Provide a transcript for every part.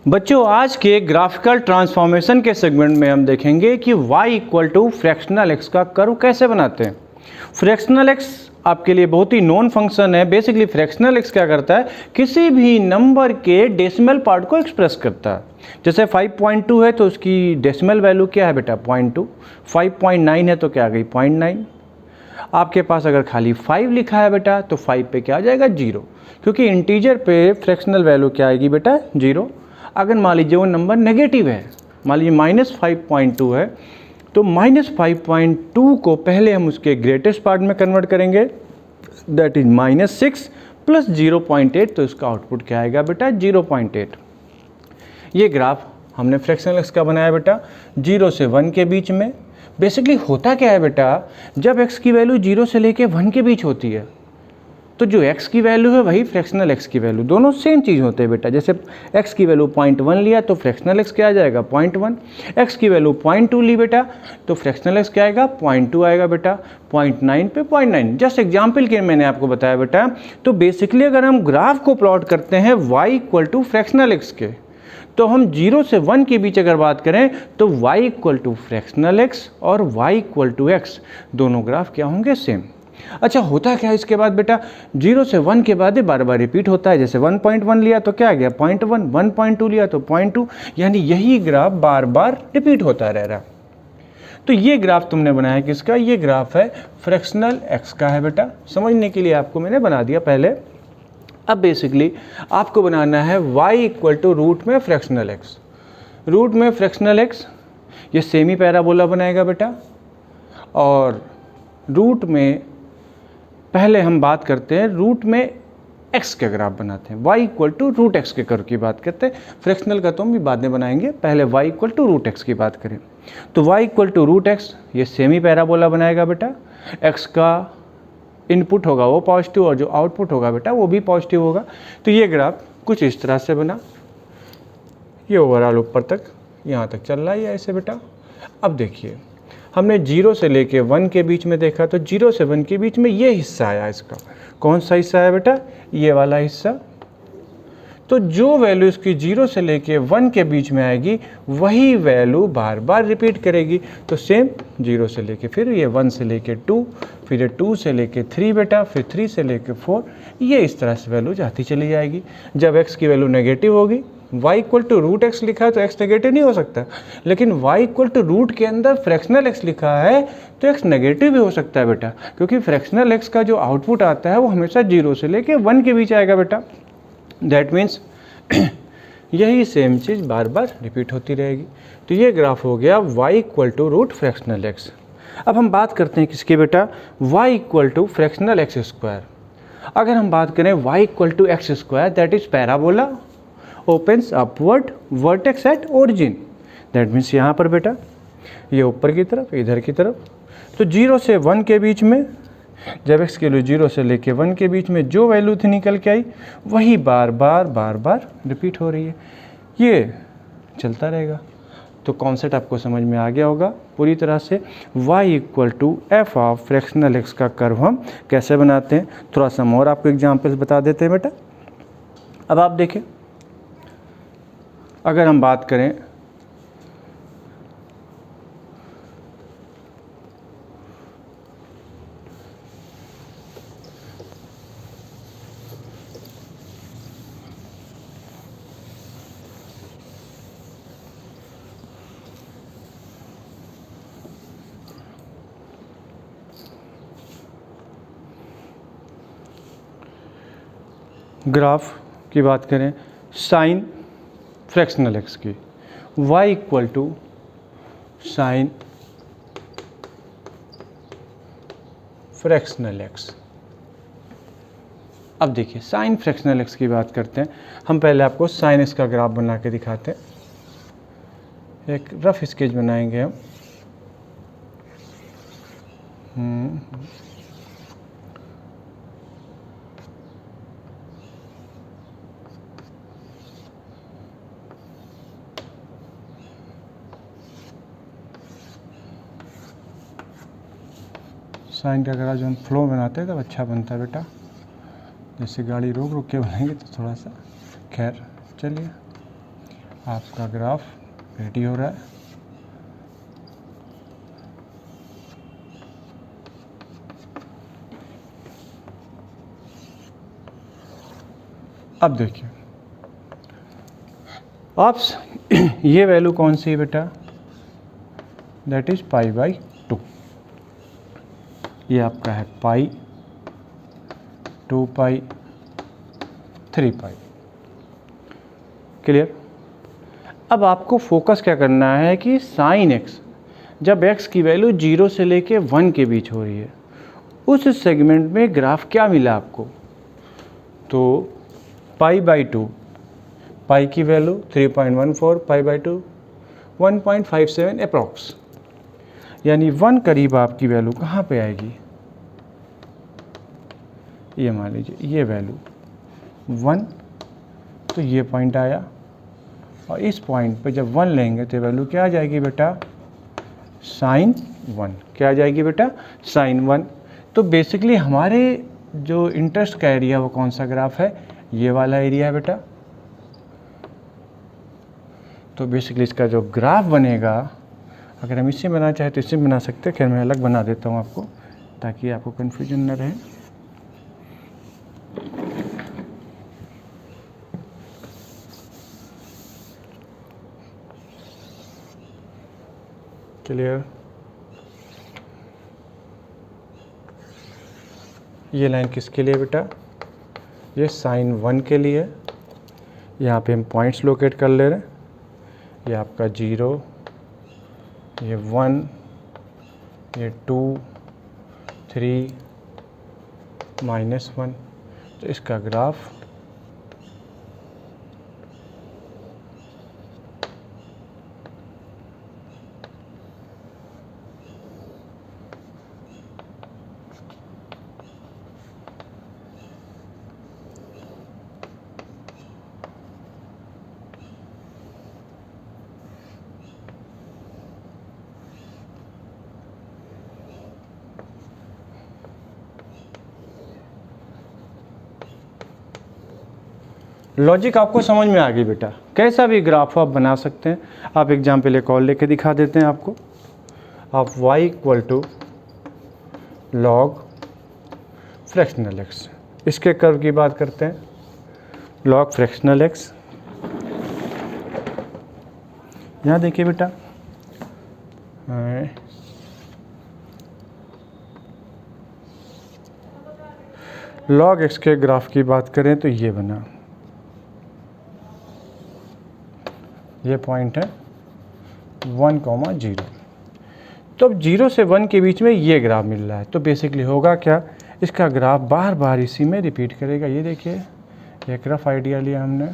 बच्चों आज के ग्राफिकल ट्रांसफॉर्मेशन के सेगमेंट में हम देखेंगे कि y equal to fractional x का कर्व कैसे बनाते हैं। फ्रैक्शनल x आपके लिए बहुत ही नॉन फंक्शन है। बेसिकली फ्रैक्शनल x क्या करता है, किसी भी नंबर के डेसिमल पार्ट को एक्सप्रेस करता है। जैसे 5.2 है तो उसकी डेसिमल वैल्यू क्या है बेटा 0.2, 5.9 है तो क्या आ गई 0.9। आपके पास अगर खाली 5 लिखा है बेटा तो 5 पे क्या आ जाएगा 0, क्योंकि इंटीजर पे फ्रैक्शनल वैल्यू क्या आएगी बेटा 0। अगर मान लीजिए वो नंबर नेगेटिव है, मान लीजिए -5.2 है, तो -5.2 को पहले हम उसके ग्रेटेस्ट पार्ट में कन्वर्ट करेंगे, दैट इज -6 प्लस 0.8, तो इसका आउटपुट क्या आएगा बेटा 0.8। ये ग्राफ हमने फ्रैक्शनल एक्स का बनाया बेटा 0 से 1 के बीच में। बेसिकली होता क्या है बेटा, जब x की वैल्यू 0 से लेके 1 के बीच होती है तो जो x की वैल्यू है वही फ्रैक्शनल x की वैल्यू, दोनों सेम चीज़ होते हैं बेटा। जैसे x की वैल्यू 0.1 लिया तो फ्रैक्शनल x क्या आ जाएगा 0.1, x की वैल्यू 0.2 ली बेटा तो फ्रैक्शनल x क्या आएगा 0.2 आएगा बेटा, 0.9 पे 0.9। जस्ट एग्जाम्पल के मैंने आपको बताया बेटा। तो बेसिकली अगर हम ग्राफ को प्लॉट करते हैं y equal to fractional x के, तो हम 0 से 1 के बीच अगर बात करें तो y equal to fractional x और y इक्वल टू x, दोनों ग्राफ क्या होंगे सेम। अच्छा होता क्या है इसके बाद बेटा, 0 से 1 के बाद बार बार रिपीट होता है। जैसे 1.1 लिया तो क्या आ गया 0.1, 1.2 लिया तो 0.2, यानी यही ग्राफ बार बार रिपीट होता रह रहा। तो ये ग्राफ तुमने बनाया किसका, ये ग्राफ है फ्रैक्शनल x का है बेटा। समझने के लिए आपको मैंने बना दिया पहले। अब बेसिकली आपको बनाना है y इक्वल टू रूट में फ्रैक्शनल x, रूट में फ्रैक्शनल x, ये सेमी पैराबोला बनाएगा बेटा। और रूट में पहले हम बात करते हैं, रूट में x के ग्राफ बनाते हैं, y equal to root x के कर्व की बात करते हैं। फ्रैक्शनल का तो हम भी बाद में बनाएंगे, पहले y equal to root x की बात करें। तो y equal to root x ये सेमी पैराबोला बनाएगा बेटा। x का इनपुट होगा वो पॉजिटिव और जो आउटपुट होगा बेटा वो भी पॉजिटिव होगा। तो ये ग्राफ कुछ इस तरह से बना, ये ओवरऑल ऊपर तक यहाँ तक चल रहा है ऐसे बेटा। अब देखिए हमने 0 से लेके 1 के बीच में देखा, तो 0 से 1 के बीच में ये हिस्सा आया, इसका कौन सा हिस्सा है बेटा, ये वाला हिस्सा। तो जो वैल्यू इसकी 0 से लेके 1 के बीच में आएगी वही वैल्यू बार बार रिपीट करेगी। तो सेम 0 से लेके फिर ये 1 से लेके 2, फिर ये 2 से लेके 3 बेटा, फिर 3 से लेके 4, ये इस तरह से वैल्यू जाती चली जाएगी। जब x की वैल्यू नेगेटिव होगी, y equal to root x लिखा है तो x नेगेटिव नहीं हो सकता, लेकिन y इक्वल टू रूट के अंदर फ्रैक्शनल x लिखा है तो x नेगेटिव भी हो सकता है बेटा, क्योंकि फ्रैक्शनल x का जो आउटपुट आता है वो हमेशा 0 से लेके 1 के बीच आएगा बेटा। दैट मीन्स यही सेम चीज़ बार बार रिपीट होती रहेगी। तो ये ग्राफ हो गया y equal to root fractional x। अब हम बात करते हैं किसके बेटा, y equal to fractional x square. अगर हम बात करें y equal to x square, that is parabola opens upward vertex at origin. That means यहाँ पर बेटा ये ऊपर की तरफ इधर की तरफ। तो 0 से 1 के बीच में जब x के लिए 0 से लेके 1 के बीच में जो वैल्यू थी निकल के आई वही बार बार रिपीट हो रही है, ये चलता रहेगा। तो कॉन्सेप्ट आपको समझ में आ गया होगा पूरी तरह से। y equal to F of fractional x का कर्व हम कैसे बनाते हैं, थोड़ा सा और आपको एग्जाम्पल्स बता देते हैं बेटा। अब आप देखें, अगर हम बात करें ग्राफ की बात करें साइन फ्रैक्शनल एक्स की, y equal to sine fractional x. अब देखिए साइन फ्रैक्शनल एक्स की बात करते हैं। हम पहले आपको साइन एक्स का ग्राफ बना के दिखाते हैं, एक रफ स्केच बनाएंगे हम। साइन का अगर जो हम फ्लो बनाते हैं तब अच्छा बनता है बेटा, जैसे गाड़ी रोक रोक के बनाएंगे तो थोड़ा सा, खैर चलिए। आपका ग्राफ रेडी हो रहा है। अब देखिए आप ये वैल्यू कौन सी है बेटा, दैट इज π/2। ये आपका है पाई, 2π, 3π। क्लियर। अब आपको फोकस क्या करना है कि साइन x, जब x की वैल्यू 0 से लेके 1 के बीच हो रही है, उस सेगमेंट में ग्राफ क्या मिला आपको। तो π/2, पाई की वैल्यू 3.14, π/2 1.57 अप्रॉक्स, यानी 1 करीब आपकी वैल्यू कहाँ पे आएगी, ये मान लीजिए ये वैल्यू 1, तो ये पॉइंट आया, और इस पॉइंट पे जब 1 लेंगे तो वैल्यू क्या आ जाएगी बेटा, sin 1। क्या आ जाएगी बेटा, sin 1। तो बेसिकली हमारे जो इंटरेस्ट का एरिया वो कौन सा ग्राफ है, ये वाला एरिया है बेटा। तो बेसिकली इसका जो ग्राफ बनेगा, अगर हम इससे बनाना चाहें तो इससे बना सकते हैं, खैर मैं अलग बना देता हूँ आपको ताकि आपको कन्फ्यूजन न रहे। क्लियर। ये लाइन किसके लिए बेटा, ये sin 1 के लिए। यहाँ पे हम पॉइंट्स लोकेट कर ले रहे हैं, ये आपका 0, ये 1, ये 2, 3, -1। तो इसका ग्राफ लॉजिक आपको समझ में आ गई बेटा। कैसा भी ग्राफ आप बना सकते हैं। आप एग्जाम्पल एक और लेके दिखा देते हैं आपको। आप y = log फ्रैक्शनल x, इसके कर्व की बात करते हैं, log फ्रैक्शनल x। यहाँ देखिए बेटा, log x के ग्राफ की बात करें तो ये बना, ये पॉइंट है 1,0। तो अब 0 से 1 के बीच में ये ग्राफ मिल रहा है, तो बेसिकली होगा क्या, इसका ग्राफ बार बार इसी में रिपीट करेगा। ये देखिए, एक रफ आइडिया लिया हमने।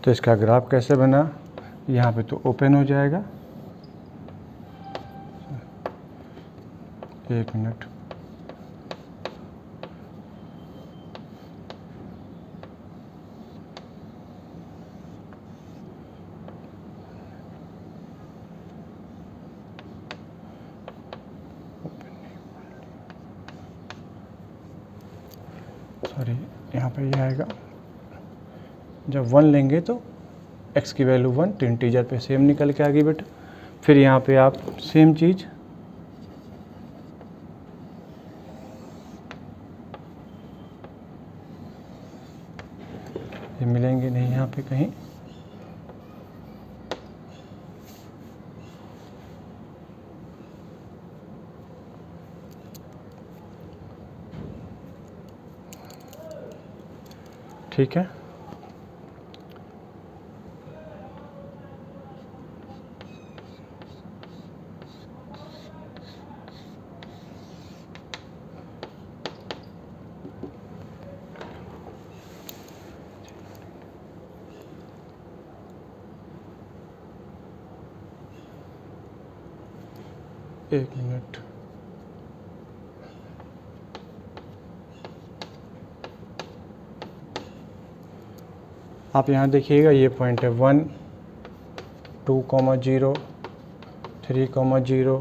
तो इसका ग्राफ कैसे बना, यहाँ पे तो ओपन हो जाएगा, 1 मिनट। सॉरी, यहाँ पे ये आएगा, जब 1 लेंगे तो x की वैल्यू 1, तो इंटीजर पे सेम निकल के आ गई बेटा। फिर यहाँ पे आप सेम चीज़, ये मिलेंगे नहीं यहाँ पे कहीं, ठीक है। एक मिनट, आप यहाँ देखिएगा, ये पॉइंट है 1, 2,0 3,0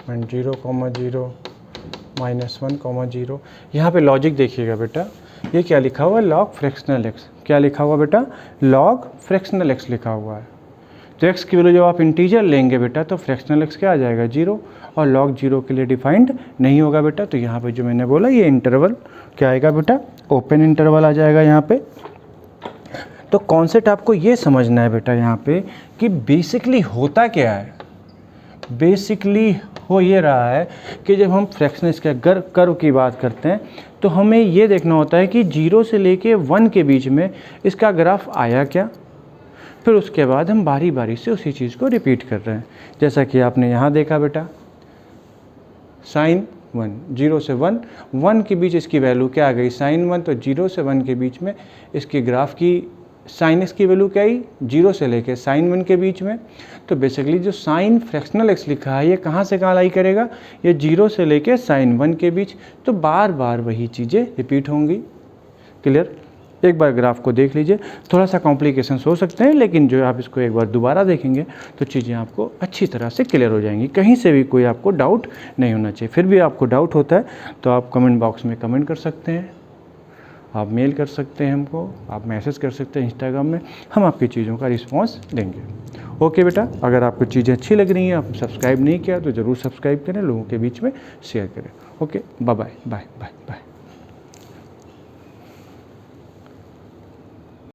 एंड 0,0 -1,0। यहाँ पे लॉजिक देखिएगा बेटा, ये क्या लिखा हुआ है, लॉग फ्रैक्शनल एक्स। क्या लिखा हुआ बेटा, लॉग फ्रैक्शनल एक्स लिखा हुआ है। तो एक्स की वैल्यू जब आप इंटीजर लेंगे बेटा तो फ्रैक्शनल एक्स क्या आ जाएगा, 0, और लॉग 0 के लिए डिफाइंड नहीं होगा बेटा। तो यहाँ पे जो मैंने बोला ये इंटरवल क्या आएगा बेटा, ओपन इंटरवल आ जाएगा यहाँ पे। तो कॉन्सेप्ट आपको ये समझना है बेटा यहाँ पे कि बेसिकली होता क्या है। बेसिकली हो ये रहा है कि जब हम फ्रैक्शनल इसके कर्व की बात करते हैं तो हमें ये देखना होता है कि 0 से लेके 1 के बीच में इसका ग्राफ आया क्या, फिर उसके बाद हम बारी बारी से उसी चीज़ को रिपीट कर रहे हैं। जैसा कि आपने यहाँ देखा बेटा, sin 1, 0 से 1, 1 के बीच इसकी वैल्यू क्या आ गई, sin 1। तो 0 से 1 के बीच में इसके ग्राफ की sin x की वैल्यू क्या आई, 0 से लेके sin 1 के बीच में। तो बेसिकली जो sin फ्रैक्शनल x लिखा है ये कहाँ से कहाँ लाई करेगा, ये 0 से लेके sin 1 के बीच। तो बार बार वही चीज़ें रिपीट होंगी। क्लियर। एक बार ग्राफ को देख लीजिए, थोड़ा सा कॉम्प्लिकेशंस हो सकते हैं, लेकिन जो आप इसको एक बार दोबारा देखेंगे तो चीज़ें आपको अच्छी तरह से क्लियर हो जाएंगी। कहीं से भी कोई आपको डाउट नहीं होना चाहिए। फिर भी आपको डाउट होता है तो आप कमेंट बॉक्स में कमेंट कर सकते हैं, आप मेल कर सकते हैं हमको, आप मैसेज कर सकते हैं इंस्टाग्राम में, हम आपकी चीज़ों का रिस्पांस देंगे। ओके बेटा, अगर आपको चीज़ें अच्छी लग रही हैं, आप सब्सक्राइब नहीं किया तो ज़रूर सब्सक्राइब करें, लोगों के बीच में शेयर करें। Okay, bye bye bye bye bye.